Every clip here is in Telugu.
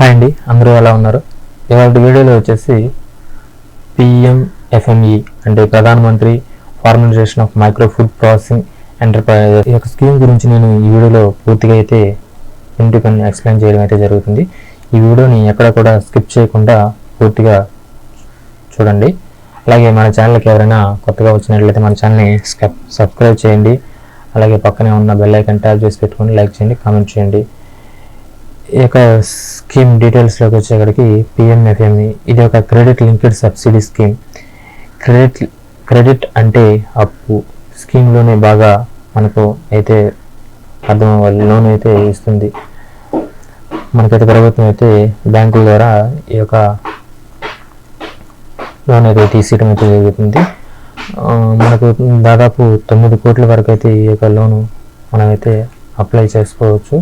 హాయ్ అండి, అందరూ ఎలా ఉన్నారు? ఇవాళ వీడియోలో వచ్చేసి పిఎంఎఫ్ఎంఈ అంటే ప్రధానమంత్రి formalisation of micro food processing enterprises ఈ యొక్క స్కీమ్ గురించి నేను ఈ వీడియోలో పూర్తిగా అయితే ఇంటికని ఎక్స్ప్లెయిన్ చేయడం అయితే జరుగుతుంది. ఈ వీడియోని ఎక్కడ కూడా స్కిప్ చేయకుండా పూర్తిగా చూడండి. అలాగే మన ఛానల్కి ఎవరైనా కొత్తగా వచ్చినట్లయితే మన ఛానల్ని సబ్స్క్రైబ్ చేయండి. అలాగే పక్కనే ఉన్న బెల్ ఐకాన్ ట్యాప్ చేసి పెట్టుకొని లైక్ చేయండి, కామెంట్ చేయండి. ఈ యొక్క స్కీమ్ డీటెయిల్స్లోకి వచ్చేక్కడికి పిఎంఎఫ్ఎంఈ ఇది ఒక credit linked subsidy scheme. Credit అంటే అప్పు. స్కీమ్లోనే బాగా మనకు అయితే అర్థం అవ్వాలి. లోన్ అయితే ఇస్తుంది మనకైతే. ప్రభుత్వం అయితే బ్యాంకుల ద్వారా ఈ యొక్క లోన్ అయితే తీసేయడం అయితే జరుగుతుంది. మనకు దాదాపు 9 కోట్ల వరకు అయితే ఈ యొక్క లోను మనమైతే అప్లై చేసుకోవచ్చు.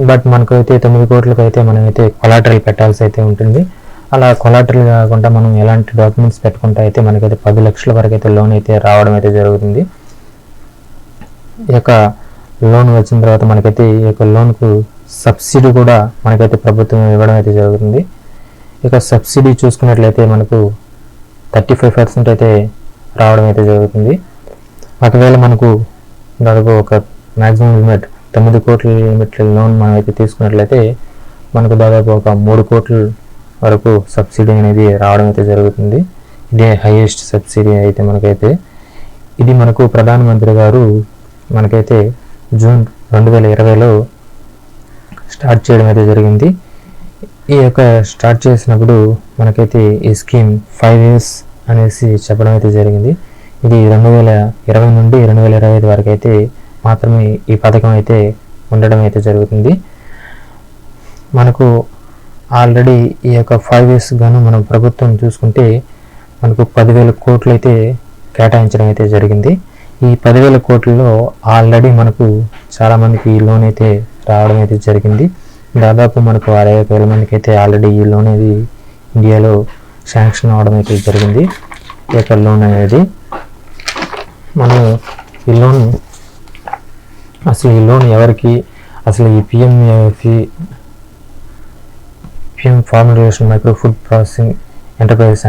బట్ మనకైతే 9 కోట్లకు అయితే మనమైతే కొలాటరల్ పెట్టాల్సి అయితే ఉంటుంది. అలా కొలాటరల్ కాకుండా మనం ఎలాంటి డాక్యుమెంట్స్ పెట్టుకుంటే అయితే మనకైతే 10 లక్షల వరకు అయితే లోన్ అయితే రావడం అయితే జరుగుతుంది. ఈ యొక్క లోన్ వచ్చిన తర్వాత మనకైతే ఈ యొక్క లోన్కు సబ్సిడీ కూడా మనకైతే ప్రభుత్వం ఇవ్వడం అయితే జరుగుతుంది. ఇక సబ్సిడీ చూసుకున్నట్లయితే మనకు 35% అయితే రావడం అయితే జరుగుతుంది. ఒకవేళ మనకు దాదాపు ఒక మ్యాక్సిమం లిమిట్ 9 కోట్ల లిమిట్ లోన్ మనం అయితే తీసుకున్నట్లయితే మనకు దాదాపు ఒక 3 కోట్ల వరకు సబ్సిడీ అనేది రావడం అయితే జరుగుతుంది. ఇదే హైయెస్ట్ సబ్సిడీ అయితే మనకైతే. ఇది మనకు ప్రధానమంత్రి గారు మనకైతే జూన్ 2020లో స్టార్ట్ చేయడం అయితే జరిగింది. ఈ యొక్క స్టార్ట్ చేసినప్పుడు మనకైతే ఈ స్కీమ్ 5 years అనేసి చెప్పడం అయితే జరిగింది. ఇది 2020 నుండి 2025 వరకు అయితే మాత్రమే ఈ పథకం అయితే ఉండడం అయితే జరుగుతుంది. మనకు ఆల్రెడీ ఈ యొక్క 5 years గాను మనం ప్రభుత్వం చూసుకుంటే మనకు 10,000 కోట్లు అయితే కేటాయించడం అయితే జరిగింది. ఈ 10,000 కోట్లలో ఆల్రెడీ మనకు చాలామందికి ఈ లోన్ అయితే రావడం అయితే జరిగింది. దాదాపు మనకు 65,000 మందికి అయితే ఆల్రెడీ ఈ లోన్ అనేది ఇండియాలో శాంక్షన్ అవడం అయితే జరిగింది. ఈ యొక్క లోన్ అనేది మనం ఈ లోన్ అసలు ఈ లోన్ ఎవరికి, అసలు ఈ PM formalisation micro food processing enterprises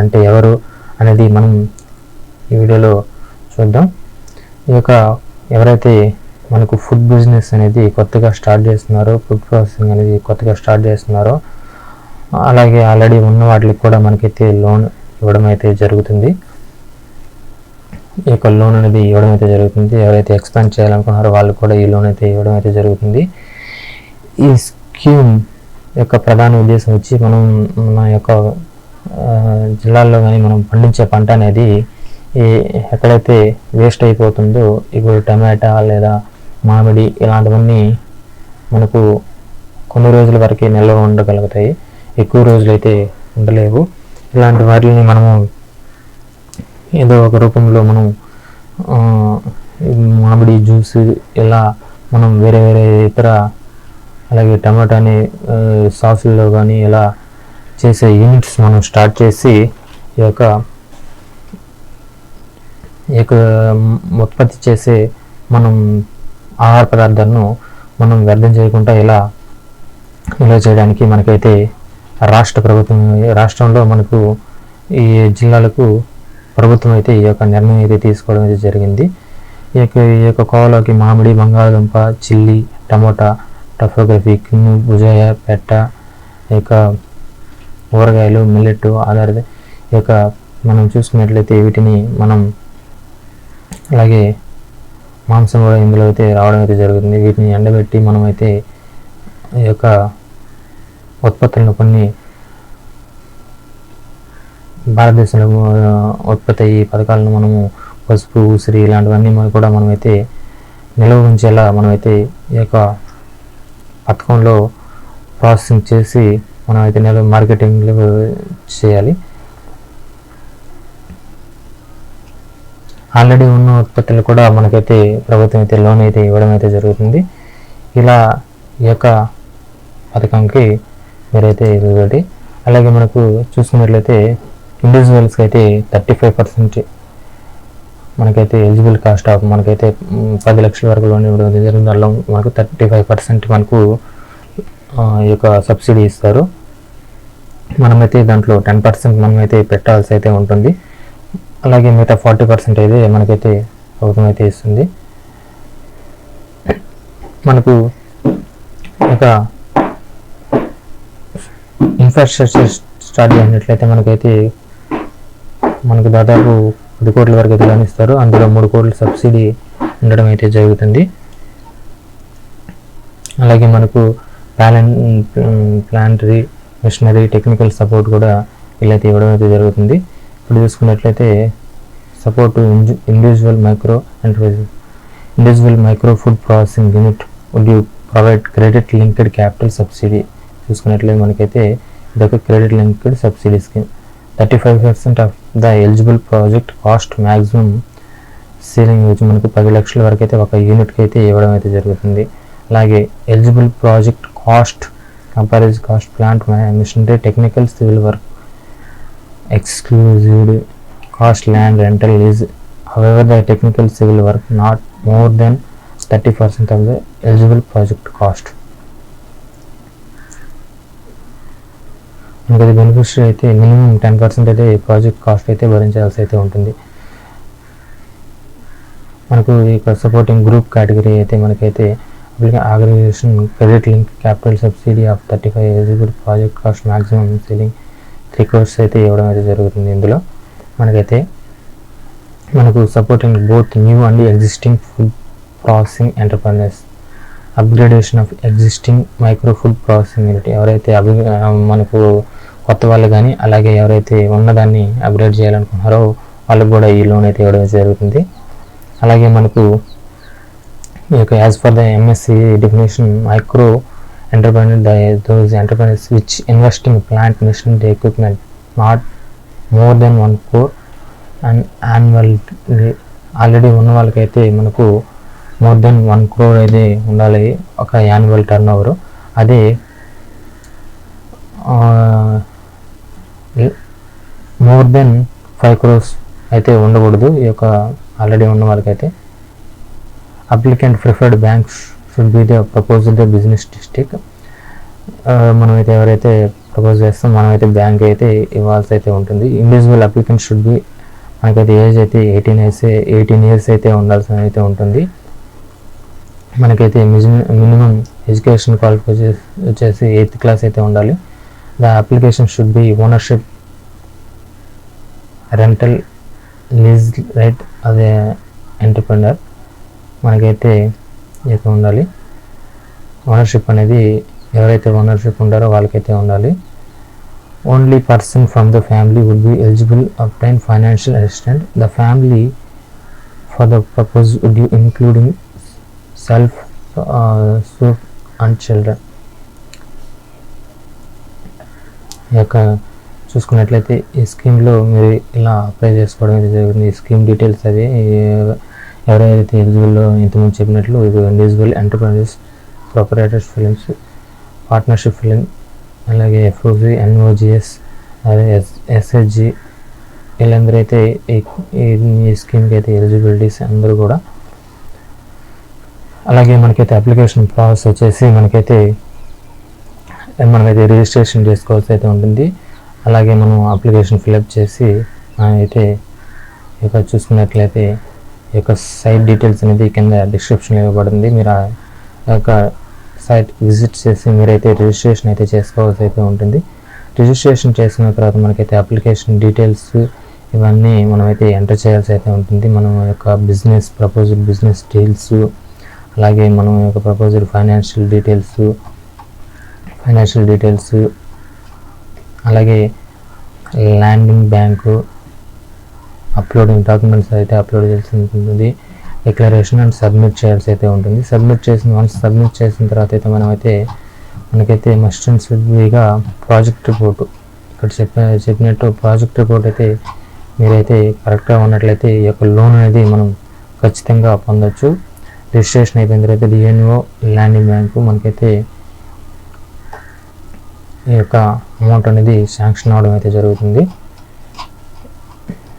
అంటే ఎవరు అనేది మనం ఈ వీడియోలో చూద్దాం. ఈ యొక్క ఎవరైతే మనకు ఫుడ్ బిజినెస్ అనేది కొత్తగా స్టార్ట్ చేస్తున్నారో, ఫుడ్ ప్రాసెసింగ్ అనేది కొత్తగా స్టార్ట్ చేస్తున్నారో, అలాగే ఆల్రెడీ ఉన్న వాటికి కూడా మనకైతే లోన్ ఇవ్వడం అయితే జరుగుతుంది. ఈ యొక్క లోన్ అనేది ఇవ్వడం అయితే జరుగుతుంది. ఎవరైతే ఎక్స్పాండ్ చేయాలనుకున్నారో వాళ్ళు కూడా ఈ లోన్ అయితే ఇవ్వడం అయితే జరుగుతుంది. ఈ స్కీమ్ యొక్క ప్రధాన ఉద్దేశం వచ్చి మనం మన యొక్క జిల్లాల్లో కానీ మనం పండించే పంట అనేది ఎక్కడైతే వేస్ట్ అయిపోతుందో, ఇప్పుడు టమాటా లేదా మామిడి ఇలాంటివన్నీ మనకు కొన్ని రోజుల వరకే నిల్వ ఉండగలుగుతాయి, ఎక్కువ రోజులు అయితే ఉండలేవు. ఇలాంటి వాటిని మనము ఏదో ఒక రూపంలో మనం మామిడి జ్యూస్ ఇలా మనం వేరే వేరే ఇతర అలాగే టమాటాని సాసుల్లో కానీ ఇలా చేసే యూనిట్స్ మనం స్టార్ట్ చేసి ఈ యొక్క ఉత్పత్తి చేసే మనం ఆహార పదార్థాలను మనం వ్యర్థం చేయకుండా ఇలా నిల్వ చేయడానికి మనకైతే రాష్ట్రంలో మనకు ఈ జిల్లాలకు ప్రభుత్వం అయితే ఈ యొక్క నిర్ణయం అయితే తీసుకోవడం అయితే జరిగింది. ఈ యొక్క కోవలోకి మామిడి, బంగాళదుంప, చిల్లీ, టమోటా, టఫోగ్రఫీ, కిన్ను, బుజాయ, పెట్ట, ఈ యొక్క ఊరగాయలు, మిల్లెట్ ఆధారిత ఈ యొక్క మనం చూసుకున్నట్లయితే వీటిని మనం అలాగే మాంసం కూడా ఇందులో అయితే రావడం అయితే జరుగుతుంది. వీటిని ఎండబెట్టి మనమైతే ఈ యొక్క ఉత్పత్తులను కొన్ని భారతదేశంలో ఉత్పత్తి అయ్యే పథకాలను మనము పసుపు, ఉసిరి ఇలాంటివన్నీ కూడా మనమైతే నిల్వ ఉంచేలా మనమైతే ఈ యొక్క పథకంలో ప్రాసెసింగ్ చేసి మనమైతే మార్కెటింగ్ చేయాలి. ఆల్రెడీ ఉన్న ఉత్పత్తులు కూడా మనకైతే ప్రభుత్వం అయితే లోన్ అయితే ఇవ్వడం అయితే జరుగుతుంది. ఇలా ఈ యొక్క పథకంకి మీరైతే ఇవ్వండి. అలాగే మనకు చూసుకున్నట్లయితే ఇండివిజువల్స్కి అయితే 35% మనకైతే ఎలిజిబుల్ కాస్ట్ ఆఫ్ మనకైతే 10 లక్షల వరకు లోన్ ఇవ్వడం జరిగింది. దానిలో మనకు 35% మనకు ఈ యొక్క సబ్సిడీ ఇస్తారు. మనమైతే దాంట్లో 10% మనమైతే పెట్టాల్సి అయితే ఉంటుంది. అలాగే మిగతా 40% అయితే మనకైతే ప్రభుత్వం అయితే ఇస్తుంది. మనకు ఒక ఇన్ఫ్రాస్ట్రక్చర్ స్టార్ట్ చేసినట్లయితే మనకు దాదాపు 10 కోట్ల వరకు అయితే గమనిస్తారు. అందులో 3 కోట్ల సబ్సిడీ ఉండడం అయితే జరుగుతుంది. అలాగే మనకు ప్లాంటరీ, మిషనరీ, టెక్నికల్ సపోర్ట్ కూడా వీళ్ళైతే ఇవ్వడం అయితే జరుగుతుంది. ఇప్పుడు చూసుకున్నట్లయితే support individual micro food processing unit would you provide credit linked capital subsidy. చూసుకున్నట్లయితే మనకైతే ఇదొక credit linked subsidy scheme. 35% of the eligible project cost maximum ceiling వచ్చి మనకు 10 లక్షల వరకు అయితే ఒక యూనిట్కి అయితే ఇవ్వడం అయితే జరుగుతుంది. అలాగే eligible project cost comprise cost plant machinery technical civil work exclusive cost land rental is however the technical civil work not more than 30% of the eligible project cost. మనకి బెనిఫిషరీ అయితే మినిమం 10% అయితే ప్రాజెక్ట్ కాస్ట్ అయితే భరించాల్సి అయితే ఉంటుంది. మనకు ఇక సపోర్టింగ్ గ్రూప్ కేటగిరీ అయితే మనకైతే organisation credit link capital subsidy of 35 eligible project cost maximum ceiling 3 crores అయితే ఇవ్వడం అయితే జరుగుతుంది. ఇందులో మనకు supporting both new and existing food processing entrepreneurs, upgradation of existing micro food processing unit, ఎవరైతే మనకు కొత్త వాళ్ళు కానీ అలాగే ఎవరైతే ఉన్నదాన్ని అప్గ్రేడ్ చేయాలనుకుంటున్నారో వాళ్ళకు కూడా ఈ లోన్ అయితే ఇవ్వడం జరుగుతుంది. అలాగే మనకు ఈ యొక్క as for the MSc definition micro entrepreneur those entrepreneurs which invest in plant machinery equipment not more than 1 crore and annual already ఉన్న వాళ్ళకైతే మనకు మోర్ దెన్ 1 crore అయితే ఉండాలి ఒక యాన్యువల్ టర్న్ ఓవర్. అదే మోర్ దెన్ 5 crores అయితే ఉండకూడదు ఈ యొక్క ఆల్రెడీ ఉన్న వాళ్ళకైతే. Applicant preferred banks should be the propose the business district. మనమైతే ఎవరైతే ప్రపోజ్ చేస్తాం మనమైతే బ్యాంక్ అయితే ఇవ్వాల్సి అయితే ఉంటుంది. ఇండివిజువల్ అప్లికెంట్ షుడ్ బి మనకైతే ఏజ్ అయితే 18 years అయితే ఉండాల్సి అయితే ఉంటుంది. మనకైతే మినిమం ఎడ్యుకేషన్ క్వాలిఫికేషన్ వచ్చేసి 8th class అయితే ఉండాలి. The application should be ownership rental lease right అదే ఎంటర్ప్రెన్యూర్ మనకైతే అయితే ఉండాలి. ఓనర్షిప్ అనేది ఎవరైతే ఓనర్షిప్ ఉంటారో వాళ్ళకైతే ఉండాలి. Only person from the family would be eligible obtain financial assistant. The family for the purpose would you including self and children. ఈ యొక్క చూసుకున్నట్లయితే ఈ స్కీమ్లో మీరు ఇలా అప్లై చేసుకోవడం అయితే జరుగుతుంది. ఈ స్కీమ్ డీటెయిల్స్ అవి ఎవరైతే ఎలిజిబుల్లో ఇంతకుముందు చెప్పినట్లు individual enterprises, proprietors films, partnership film, అలాగే ఎఫ్ఓజీ, ఎన్ఓజిఎస్, అదే ఎస్హెచ్జి వీళ్ళందరూ అయితే ఈ స్కీమ్కి అయితే ఎలిజిబిలిటీస్ అందరూ కూడా. అలాగే మనకైతే అప్లికేషన్ ప్రాసెస్ వచ్చేసి మనమైతే రిజిస్ట్రేషన్ చేసుకోవాల్సి అయితే ఉంటుంది. అలాగే మనం అప్లికేషన్ ఫిలప్ చేసి అయితే ఇక చూసుకున్నట్లయితే ఈ యొక్క సైట్ డీటెయిల్స్ అనేది కింద డిస్క్రిప్షన్లో ఇవ్వబడింది. మీరు ఆ యొక్క సైట్ విజిట్ చేసి మీరైతే రిజిస్ట్రేషన్ అయితే చేసుకోవాల్సి అయితే ఉంటుంది. రిజిస్ట్రేషన్ చేసుకున్న తర్వాత మనకైతే అప్లికేషన్ డీటెయిల్స్ ఇవన్నీ మనమైతే ఎంటర్ చేయాల్సి అయితే ఉంటుంది. మనం యొక్క ప్రపోజల్ బిజినెస్ డీల్స్, అలాగే మనం యొక్క ప్రపోజల్ ఫైనాన్షియల్ డీటెయిల్స్, అలాగే ల్యాండింగ్ బ్యాంకు అప్లోడింగ్ డాక్యుమెంట్స్ అయితే అప్లోడ్ చేయాల్సి ఉంటుంది. డిక్లరేషన్ అండ్ సబ్మిట్ చేయాల్సి అయితే ఉంటుంది. సబ్మిట్ చేసిన తర్వాత అయితే మనకైతే మస్ట్ అండ్ షుడ్గా ప్రాజెక్ట్ రిపోర్టు ఇక్కడ చెప్పినట్టు ప్రాజెక్ట్ రిపోర్ట్ అయితే మీరైతే కరెక్ట్గా ఉన్నట్లయితే ఈ యొక్క లోన్ అనేది మనం ఖచ్చితంగా పొందొచ్చు. రిజిస్ట్రేషన్ అయిపోయిన తర్వాత డిఎన్ఓ ల్యాండింగ్ బ్యాంకు మనకైతే ఈ యొక్క అమౌంట్ అనేది శాంక్షన్ అవ్వడం అయితే జరుగుతుంది.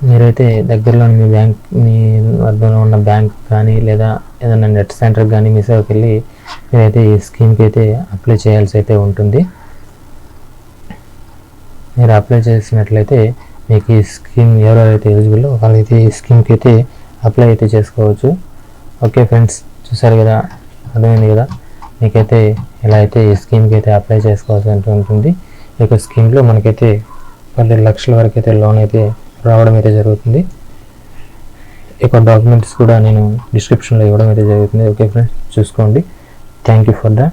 మీరైతే దగ్గరలో మీ వద్దలో ఉన్న బ్యాంక్ కానీ లేదా ఏదైనా నెట్ సెంటర్కి కానీ మీ సేవకి వెళ్ళి మీరైతే ఈ స్కీమ్కి అయితే అప్లై చేయాల్సి అయితే ఉంటుంది. మీరు అప్లై చేసినట్లయితే మీకు ఈ స్కీమ్ ఎవరెవరైతే ఎలిజిబుల్ వాళ్ళైతే ఈ స్కీమ్కి అయితే అప్లై అయితే చేసుకోవచ్చు. ఓకే ఫ్రెండ్స్, చూసారు కదా, అర్థమైంది కదా మీకైతే ఇలా అయితే ఈ స్కీమ్కి అయితే అప్లై చేసుకోవాల్సి ఉంటుంది. ఈ యొక్క స్కీమ్లో మనకైతే 10 లక్షల వరకు అయితే లోన్ అయితే రావడం అయితే జరుగుతుంది. ఈ యొక్క డాక్యుమెంట్స్ కూడా నేను డిస్క్రిప్షన్లో ఇవ్వడం అయితే జరుగుతుంది. ఓకే ఫ్రెండ్స్, చూసుకోండి. Thank you for the